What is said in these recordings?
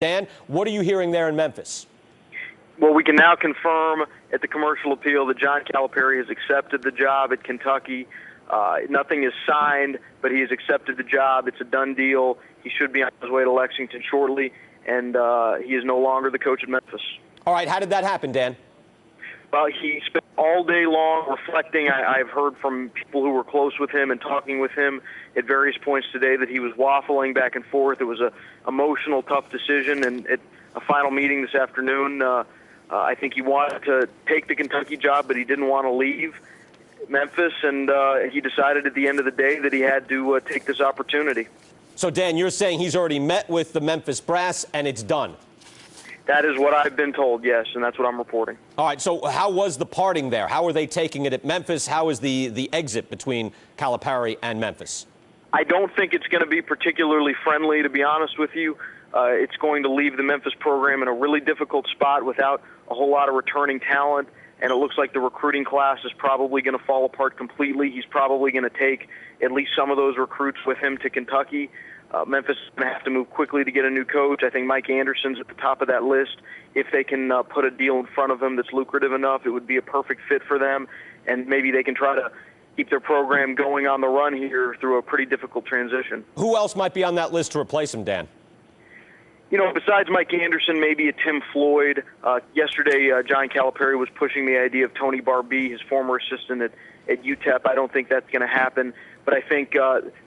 Dan, what are you hearing there in Memphis? Well, we can now confirm at the commercial appeal that John Calipari has accepted the job at Kentucky. Nothing is signed, but he has accepted the job. It's a done deal. He should be on his way to Lexington shortly, and he is no longer the coach at Memphis. All right, how did that happen, Dan? Well, he spent all day long reflecting. I've heard from people who were close with him and talking with him at various points today that he was waffling back and forth. It was an emotional, tough decision, and at a final meeting this afternoon, I think he wanted to take the Kentucky job, but he didn't want to leave Memphis, and he decided at the end of the day that he had to take this opportunity. So, Dan, you're saying he's already met with the Memphis brass, and it's done? That is what I've been told, yes, and that's what I'm reporting. All right, so how was the parting there? How are they taking it at Memphis? How is the exit between Calipari and Memphis? I don't think it's going to be particularly friendly, to be honest with you. It's going to leave the Memphis program in a really difficult spot without a whole lot of returning talent, and it looks like the recruiting class is probably going to fall apart completely. He's probably going to take at least some of those recruits with him to Kentucky. Memphis is going to have to move quickly to get a new coach. I think Mike Anderson's at the top of that list. If they can put a deal in front of him that's lucrative enough, it would be a perfect fit for them, and maybe they can try to keep their program going on the run here through a pretty difficult transition. Who else might be on that list to replace him, Dan? You know, besides Mike Anderson, maybe a Tim Floyd. Yesterday, John Calipari was pushing the idea of Tony Barbee, his former assistant at UTEP. I don't think that's going to happen. But I think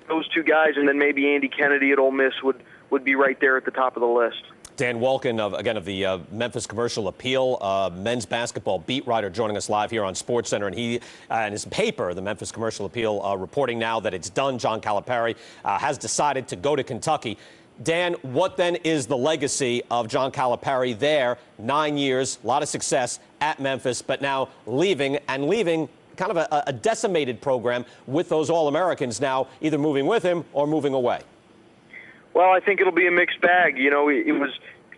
those two guys and then maybe Andy Kennedy at Ole Miss would be right there at the top of the list. Dan Wolken, of the Memphis Commercial Appeal, men's basketball beat writer, joining us live here on SportsCenter. And he and his paper, the Memphis Commercial Appeal, reporting now that it's done. John Calipari has decided to go to Kentucky. Dan, what then is the legacy of John Calipari there? 9 years, a lot of success at Memphis, but now leaving kind of a decimated program with those All-Americans now either moving with him or moving away. Well, I think it'll be a mixed bag. You know, it was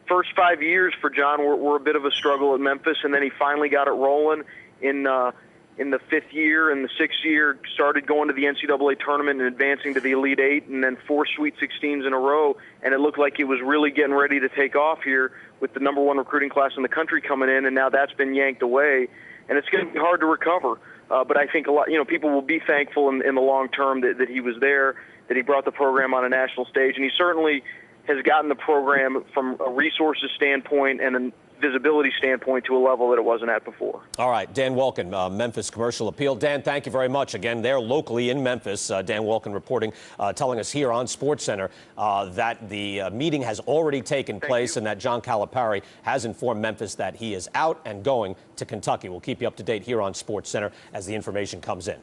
first 5 years for John were a bit of a struggle at Memphis, and then he finally got it rolling in the fifth year, and the sixth year started going to the NCAA tournament and advancing to the Elite Eight, and then 4 Sweet 16s in a row, and it looked like it was really getting ready to take off here with the #1 recruiting class in the country coming in, and now that's been yanked away, and it's going to be hard to recover. But I think a lot, people will be thankful in the long term that he was there, that he brought the program on a national stage, and he certainly has gotten the program from a resources standpoint and a visibility standpoint to a level that it wasn't at before. All right, Dan Wolken, Memphis Commercial Appeal. Dan, thank you very much. Again, they're locally in Memphis. Dan Wolken reporting, telling us here on SportsCenter that the meeting has already taken place and that John Calipari has informed Memphis that he is out and going to Kentucky. We'll keep you up to date here on SportsCenter as the information comes in.